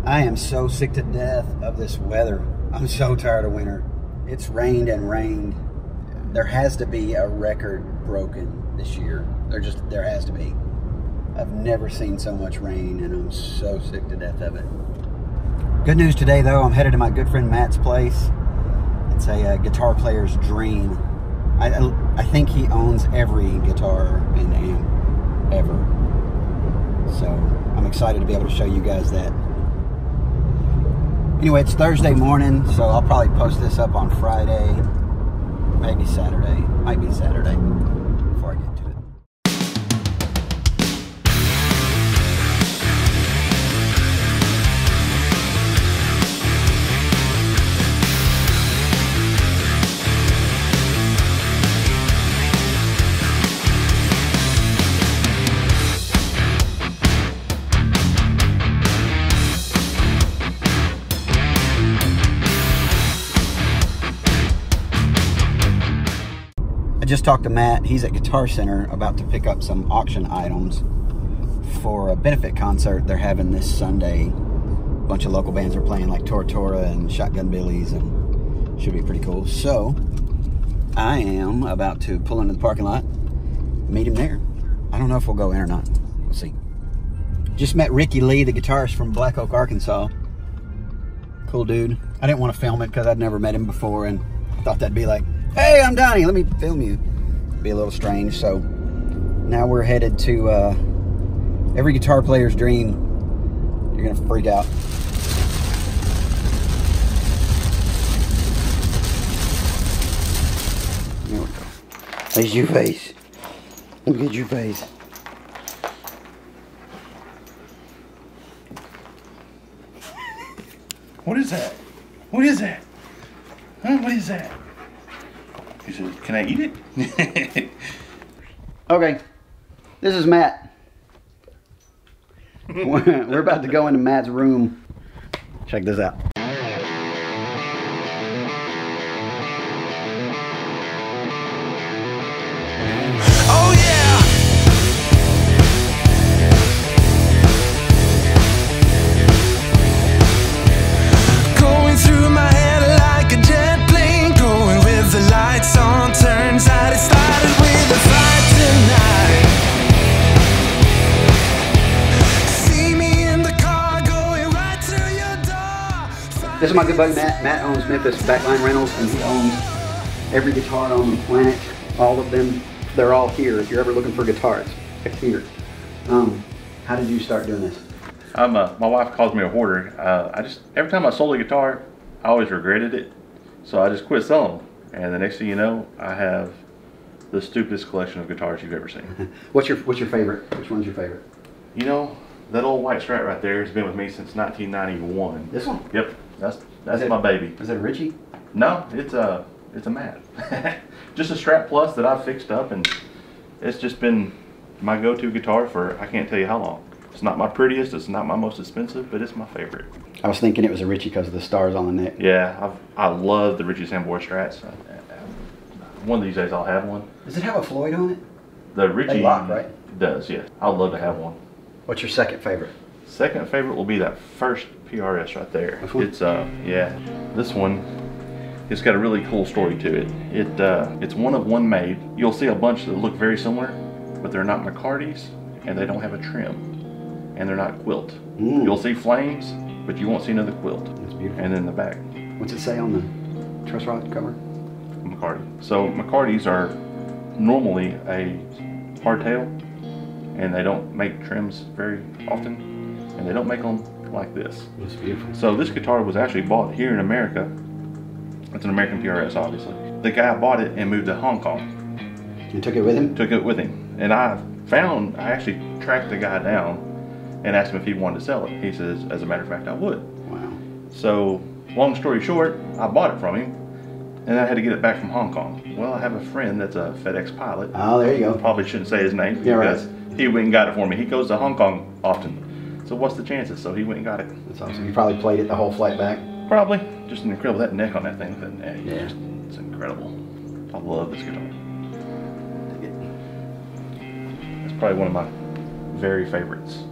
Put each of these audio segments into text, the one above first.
I am so sick to death of this weather. I'm so tired of winter. It's rained and rained. There has to be a record broken this year. There has to be. I've never seen so much rain, and I'm so sick to death of it. Good news today, though. I'm headed to my good friend Matt's place. It's a guitar player's dream. I think he owns every guitar and amp ever. So I'm excited to be able to show you guys that. Anyway, it's Thursday morning, so I'll probably post this up on Friday, maybe Saturday. Might be Saturday before I get to it. I just talked to Matt. He's at Guitar Center about to pick up some auction items for a benefit concert they're having this Sunday. A bunch of local bands are playing, like Tortora and Shotgun Billy's, and should be pretty cool. So I am about to pull into the parking lot, meet him there. I don't know if we'll go in or not. We'll see. Just met Ricky Lee, the guitarist from Black Oak, Arkansas. Cool dude. I didn't want to film it because I'd never met him before, and I thought that'd be like, hey, I'm Donnie, let me film you. It'd be a little strange. So now we're headed to every guitar player's dream. You're gonna freak out. There we go. There's your face. Look at your face. What is that? What is that? Huh? What is that? He said, can I eat it? Okay, this is Matt. We're about to go into Matt's room. Check this out. Oh yeah! Going through my head like a jet plane, going with the lights on. Turns out it started with a fight tonight. See me in the car going right to your door. This is my good buddy Matt. Matt owns Memphis Backline Rentals, and he owns every guitar on the planet. All of them, they're all here. If you're ever looking for guitars, it's here. How did you start doing this? My wife calls me a hoarder. Every time I sold a guitar, I always regretted it. So I just quit selling them. And the next thing you know, I have the stupidest collection of guitars you've ever seen. What's your favorite? Which one's your favorite? You know, that old white Strat right there has been with me since 1991. This one? Yep, that's my baby. Is it a Ritchie? No, it's a Matt. Just a Strat Plus that I've fixed up, and it's just been my go-to guitar for I can't tell you how long. It's not my prettiest, it's not my most expensive, but it's my favorite. I was thinking it was a Ritchie because of the stars on the neck. Yeah, I love the Ritchie Sambor Strats. One of these days I'll have one. Does it have a Floyd on it? The Ritchie They lock, right? Does, yes. I'd love to have one. What's your second favorite? Second favorite will be that first PRS right there. This one? It's yeah, this one. It's got a really cool story to it. It's one of one made. You'll see a bunch that look very similar, but they're not McCarty's, and they don't have a trim, and they're not quilt. You'll see flames, but you won't see another quilt. That's beautiful. And then the back. What's it say on the truss rod cover? McCarty. So McCarty's are normally a hardtail, and they don't make trims very often, and they don't make them like this. That's beautiful. So this guitar was actually bought here in America. It's an American PRS, obviously. The guy bought it and moved to Hong Kong. You took it with him? Took it with him. And I actually tracked the guy down and asked him if he wanted to sell it. He says, as a matter of fact, I would. Wow. So, long story short, I bought it from him, and I had to get it back from Hong Kong. Well, I have a friend that's a FedEx pilot. Oh, there you go. Probably shouldn't say his name because he went and got it for me. He goes to Hong Kong often. So what's the chances? So he went and got it. That's awesome. You probably played it the whole flight back? Probably. Just incredible. That neck on that thing, that neck. Yeah. It's incredible. I love this guitar. It's probably one of my very favorites.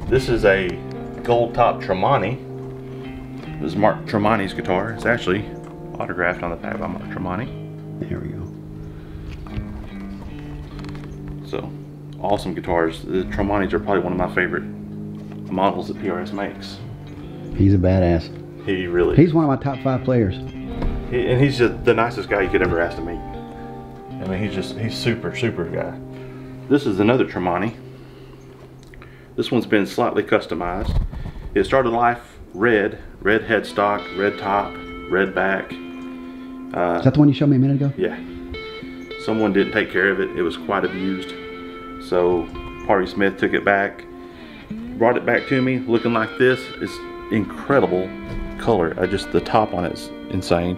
This is a gold top Tremonti. This is Mark Tremonti's guitar. It's actually autographed on the back by Mark Tremonti. There we go. So, awesome guitars. The Tremontis are probably one of my favorite models that PRS makes. He's a badass. He really He's one of my top 5 players. And he's just the nicest guy you could ever ask to meet. I mean, he's super guy. This is another Tremonti. This one's been slightly customized. It started life red headstock, red top, red back. Is that the one you showed me a minute ago? Yeah. Someone didn't take care of it. It was quite abused. So Prs Smith took it back, brought it back to me looking like this. It's incredible color. The top on it is insane.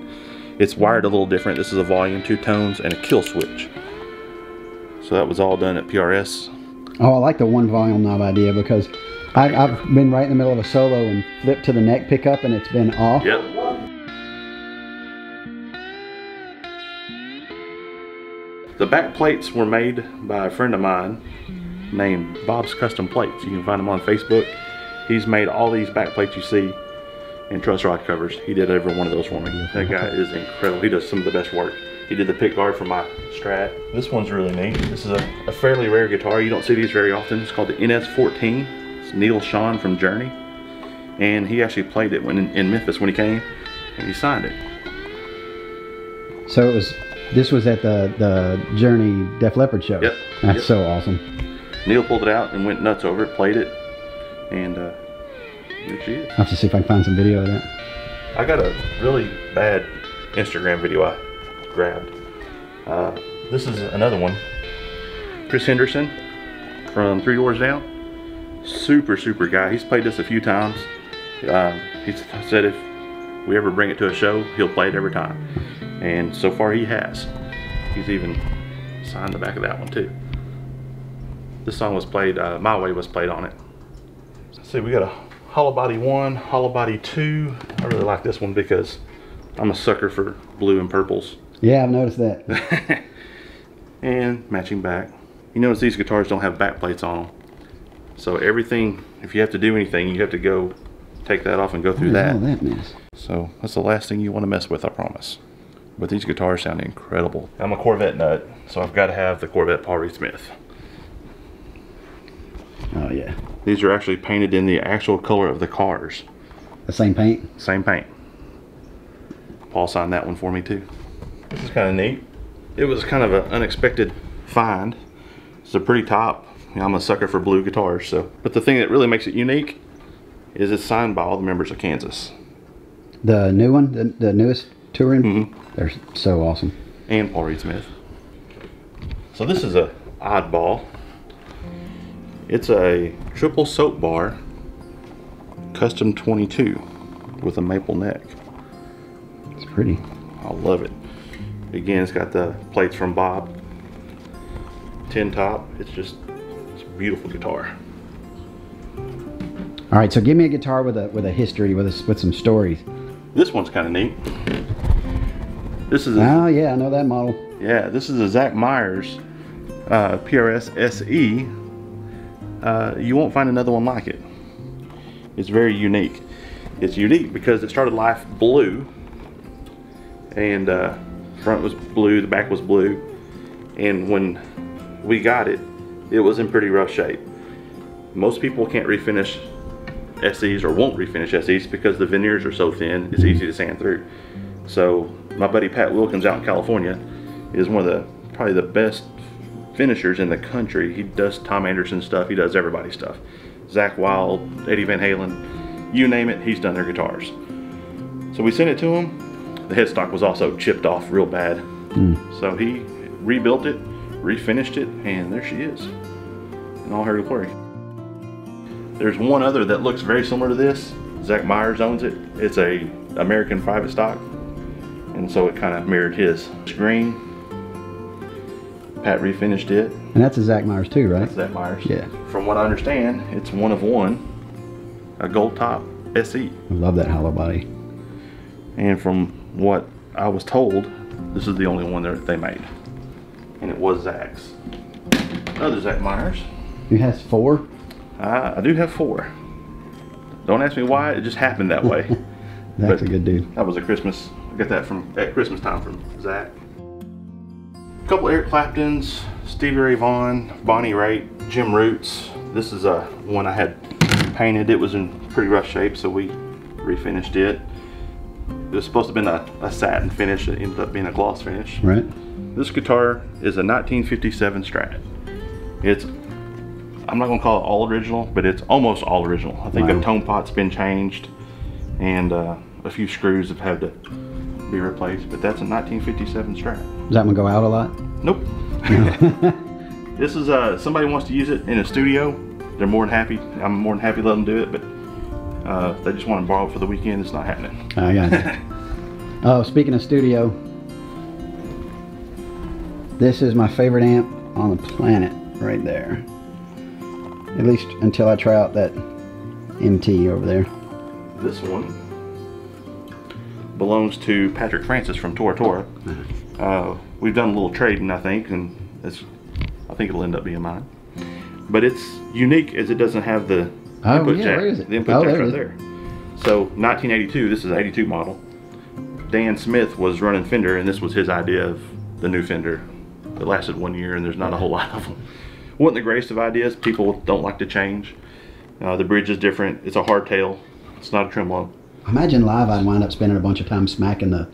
It's wired a little different. This is a volume, 2 tones, and a kill switch. So that was all done at PRS. Oh, I like the 1 volume knob idea because I've been right in the middle of a solo and flipped to the neck pickup and it's been off. Yep. The back plates were made by a friend of mine named Bob's Custom Plates. You can find him on Facebook. He's made all these back plates you see and truss rod covers. He did every one of those for me. That guy is incredible. He does some of the best work. He did the pick guard for my Strat. This one's really neat. This is a fairly rare guitar. You don't see these very often. It's called the NS14. It's Neil Sean from Journey. And he actually played it when in Memphis when he came, and he signed it. So this was at the Journey Def Leppard show. Yep. That's so awesome. Neil pulled it out and went nuts over it, played it, and here she is. I'll have to see if I can find some video of that. I got a really bad Instagram video I grabbed. This is another one. Chris Henderson from 3 Doors Down. Super guy. He's played this a few times. He said if we ever bring it to a show, he'll play it every time. And so far he has. He's even signed the back of that one too. This song was played, My Way was played on it. Let's see, we got a Hollow Body 1, Hollow Body 2. I really like this one because I'm a sucker for blue and purples. Yeah, I've noticed that. And matching back. You notice these guitars don't have back plates on them. So everything, if you have to do anything, you have to go take that off and go through that. All that mess. So that's the last thing you want to mess with, I promise. But these guitars sound incredible. I'm a Corvette nut, so I've got to have the Corvette Prs Smith. Oh yeah. These are actually painted in the actual color of the cars. The same paint? Same paint. Paul signed that one for me too. This is kind of neat. It was kind of an unexpected find. It's a pretty top. I'm a sucker for blue guitars, so. But the thing that really makes it unique is it's signed by all the members of Kansas. The new one, the newest touring? Mm-hmm. They're so awesome. And Prs Smith. So this is a oddball. It's a triple soap bar, custom 22 with a maple neck. It's pretty. I love it. Again, it's got the plates from Bob. Tin top. It's a beautiful guitar. All right, so give me a guitar with a history, with some stories. This one's kind of neat. This is oh yeah, I know that model. Yeah, this is a Zach Myers Prs Se. You won't find another one like it. It's very unique. It's unique because it started life blue, and front was blue, the back was blue, and when we got it, it was in pretty rough shape. Most people can't refinish SEs or won't refinish SEs because the veneers are so thin, it's easy to sand through. So my buddy Pat Wilkins out in California is one of probably the best finishers in the country. He does Tom Anderson stuff, he does everybody's stuff. Zach Wild, Eddie Van Halen, you name it, he's done their guitars. So we sent it to him. The headstock was also chipped off real bad. So he rebuilt it, refinished it, and there she is in all her glory. There's one other that looks very similar to this. Zach Myers owns it. It's a American private stock, and so it kind of mirrored his. It's green. Pat refinished it. And that's a Zach Myers too, right? That's Zach Myers. Yeah. From what I understand, it's one of one. A gold top SE. I love that hollow body. And from what I was told, this is the only one that they made. And it was Zach's. Another Zach Myers. He has 4? I do have 4. Don't ask me why, it just happened that way. That's a good dude. That was a Christmas, I got that at Christmas time from Zach. A couple Eric Claptons, Stevie Ray Vaughan, Bonnie Raitt, Jim Roots. This is one I had painted. It was in pretty rough shape, so we refinished it. It was supposed to have been a satin finish. It ended up being a gloss finish. Right. This guitar is a 1957 Strat. I'm not gonna call it all original, but it's almost all original. I think a tone pot's been changed and a few screws have had to be replaced, but that's a 1957 Strat. Does that one go out a lot? Nope. This is somebody wants to use it in a studio. They're more than happy. I'm more than happy to let them do it, but they just want to borrow it for the weekend. It's not happening. I got it. Oh, speaking of studio, this is my favorite amp on the planet right there. At least until I try out that MT over there. This one belongs to Patrick Francis from Tora Tora. We've done a little trading, I think, and I think it'll end up being mine. But it's unique as it doesn't have the input jack. Where is it? The input jack's right there. So 1982, this is an 82 model. Dan Smith was running Fender, and this was his idea of the new Fender. It lasted 1 year, and there's not a whole lot of them. Wasn't the greatest of ideas. People don't like to change. The bridge is different. It's a hardtail. It's not a tremolo. Imagine live I'd wind up spending a bunch of time smacking the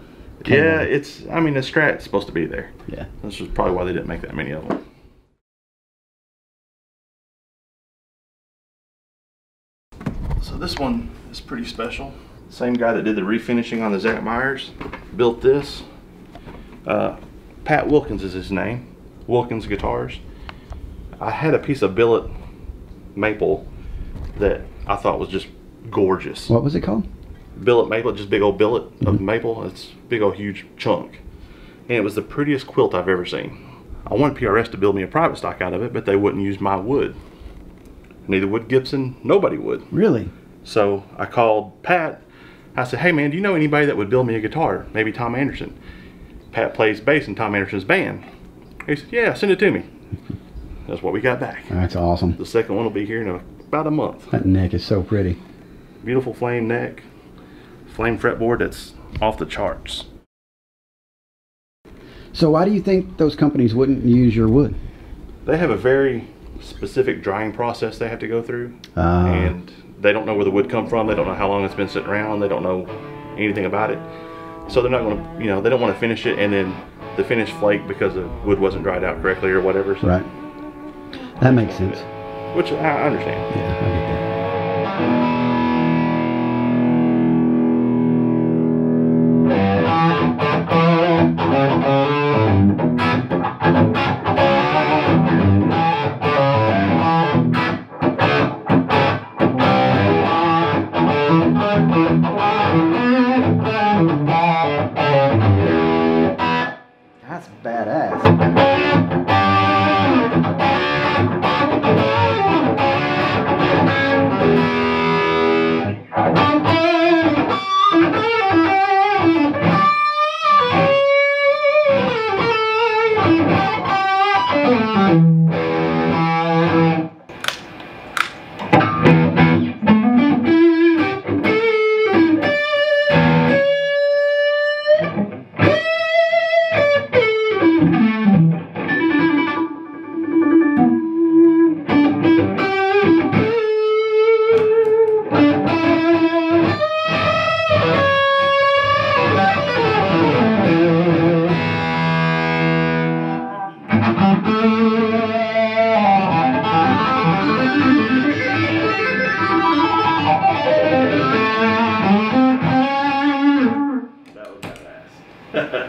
cable. Yeah, I mean, the Strat's supposed to be there. Yeah. This is probably why they didn't make that many of them. So this one is pretty special. Same guy that did the refinishing on the Zach Myers built this. Pat Wilkins is his name. Wilkins Guitars. I had a piece of billet maple that I thought was just gorgeous. What was it called? Billet maple, just big old billet of maple. It's a big old huge chunk. And it was the prettiest quilt I've ever seen. I wanted PRS to build me a private stock out of it, but they wouldn't use my wood. Neither would Gibson, nobody would. Really? So I called Pat. I said, hey man, do you know anybody that would build me a guitar? Maybe Tom Anderson. Pat plays bass in Tom Anderson's band. He said, yeah, send it to me. That's what we got back. That's awesome. The second one will be here in about a month. That neck is so pretty. Beautiful flame neck, flame fretboard that's off the charts. So why do you think those companies wouldn't use your wood? They have a very specific drying process they have to go through, and they don't know where the wood come from. They don't know how long it's been sitting around. They don't know anything about it. So they're not going to, they don't want to finish it and then the finish flake because the wood wasn't dried out correctly or whatever. So right. That makes sense. Which I understand. Yeah, I get that. That's badass.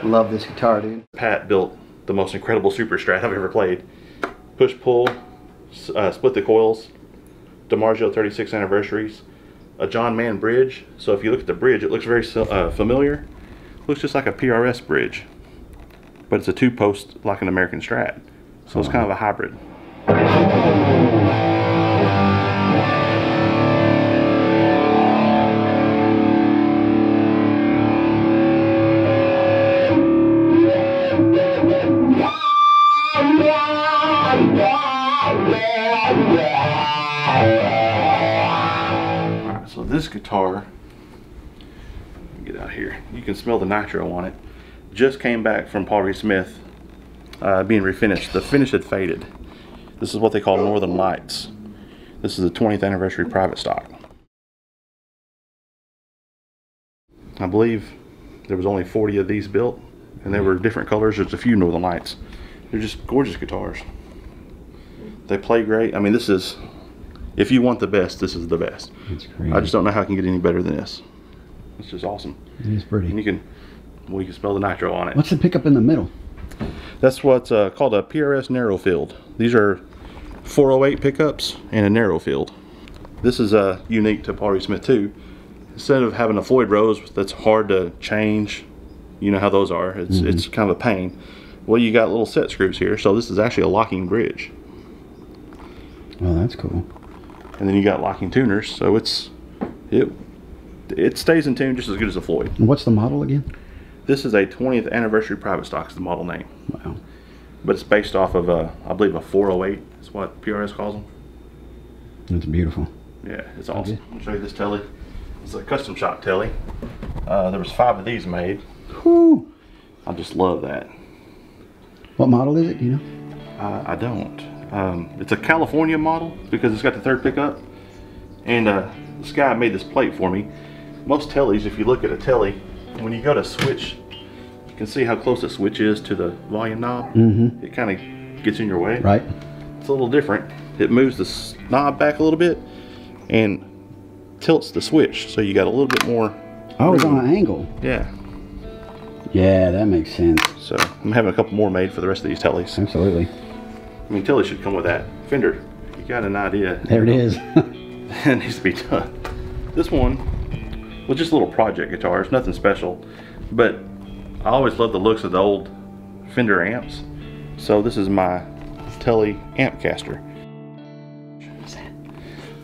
Love this guitar, dude. Pat built the most incredible super Strat I've ever played. Push pull, split the coils, DiMarzio 36 anniversaries, a John Mann bridge. So if you look at the bridge, it looks very familiar. It looks just like a PRS bridge, but it's a two-post like an American Strat. So it's kind of a hybrid. Alright, so this this guitar, get out here, you can smell the nitro on it. Just came back from Prs Smith being refinished. The finish had faded. This is what they call Northern Lights. This is the 20th anniversary private stock. I believe there was only 40 of these built, and they were different colors. There's a few Northern Lights. They're just gorgeous guitars. They play great. I mean, this is, if you want the best, this is the best. It's great. I just don't know how it can get any better than this. It's just awesome. It is pretty. And you can smell the nitro on it. What's the pickup in the middle? That's what's called a Prs Narrow Field. These are 408 pickups and a narrow field. This is unique to Prs Smith too. Instead of having a Floyd Rose that's hard to change, you know how those are, it's kind of a pain. Well, you got little set screws here, so this is actually a locking bridge. Oh, that's cool. And then you got locking tuners, so it stays in tune just as good as a Floyd. And what's the model again? This is a 20th anniversary private stock, is the model name. Wow. But it's based off of I believe a 408 is what PRS calls them. That's beautiful. Yeah, it's awesome. I'll show you this telly. It's a custom shop telly. There was 5 of these made. Whew. I just love that. What model is it, do you know? I don't. It's a California model because it's got the 3rd pickup. And this guy made this plate for me. Most tellies, if you look at a telly, when you go to switch, you can see how close the switch is to the volume knob. It kind of gets in your way. Right. It's a little different. It moves the knob back a little bit and tilts the switch, so you got a little bit more. Oh, it's on an angle. Yeah. Yeah, that makes sense. So I'm having a couple more made for the rest of these tellies. Absolutely. I mean, telly should come with that. Fender, you got an idea. There it is. It needs to be done. This one was just a little project guitar. It's nothing special, but I always love the looks of the old Fender amps. So this is my telly amp caster.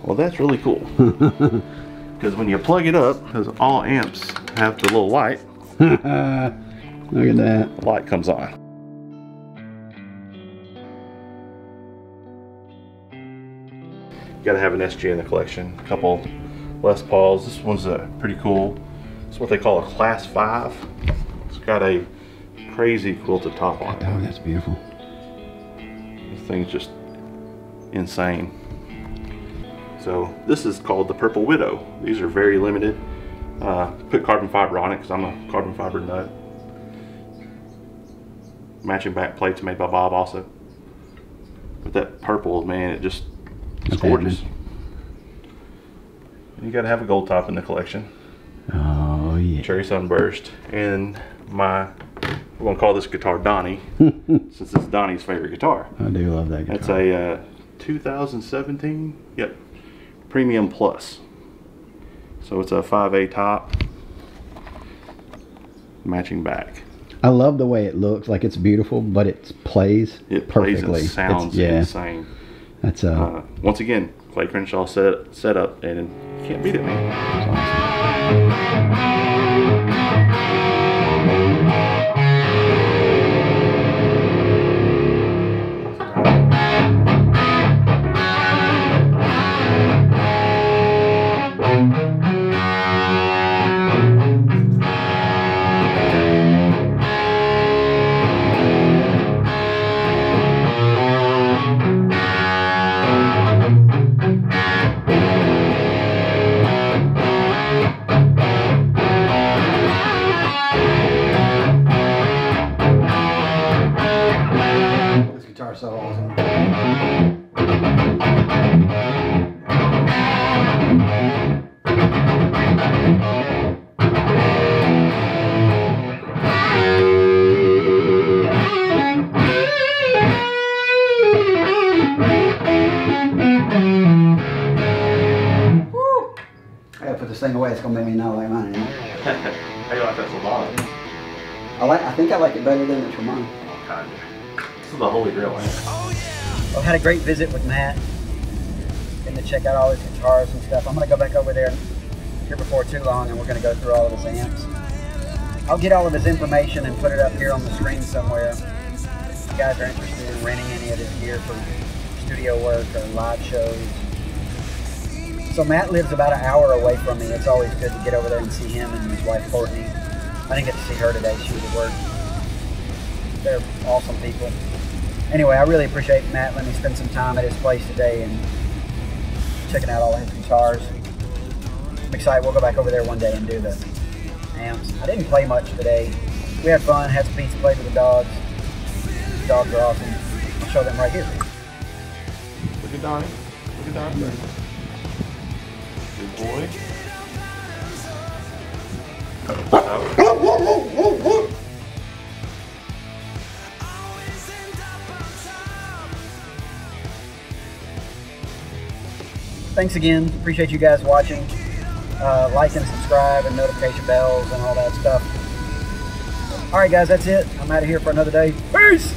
Well, that's really cool. Because when you plug it up, because all amps have the little light. Look at that. The light comes on. You gotta have an SG in the collection. A couple Les Pauls. This one's pretty cool. It's what they call a Class 5. It's got a crazy quilted top on it. Oh, that's beautiful. This thing's just insane. So this is called the Purple Widow. These are very limited. Put carbon fiber on it because I'm a carbon fiber nut. Matching back plates made by Bob also. But that purple, man, it's gorgeous. And you gotta have a gold top in the collection. Oh yeah. Cherry Sunburst. And we're gonna call this guitar Donnie, since it's Donnie's favorite guitar. I do love that guitar. That's a 2017, yep, Premium Plus. So it's a 5A top, matching back. I love the way it looks. Like, it's beautiful, but it plays perfectly. Plays and sounds insane. That's once again, Clay Crenshaw set up, and you can't beat it, man. That's awesome. So awesome. I gotta put this thing away. It's gonna make me not like mine anymore. How you like that Solana? I think I like it better than the Tremonti. Kind of. This is the holy grail, man. I've had a great visit with Matt. Getting to check out all his guitars and stuff. I'm gonna go back over there here before too long, and we're gonna go through all of his amps. I'll get all of his information and put it up here on the screen somewhere. If you guys are interested in renting any of his gear for studio work or live shows, So Matt lives about an hour away from me. It's always good to get over there and see him and his wife Courtney. I didn't get to see her today. She was at work. They're awesome people. Anyway, I really appreciate Matt letting me spend some time at his place today and checking out all his guitars. I'm excited. We'll go back over there one day and do the amps. I didn't play much today. We had fun, had some pizza, played with the dogs. The dogs are awesome. I'll show them right here. Look at Donnie. Look at Donnie. Good boy. Thanks again. Appreciate you guys watching. Like and subscribe and notification bells and all that stuff. All right, guys, that's it. I'm out of here for another day. Peace!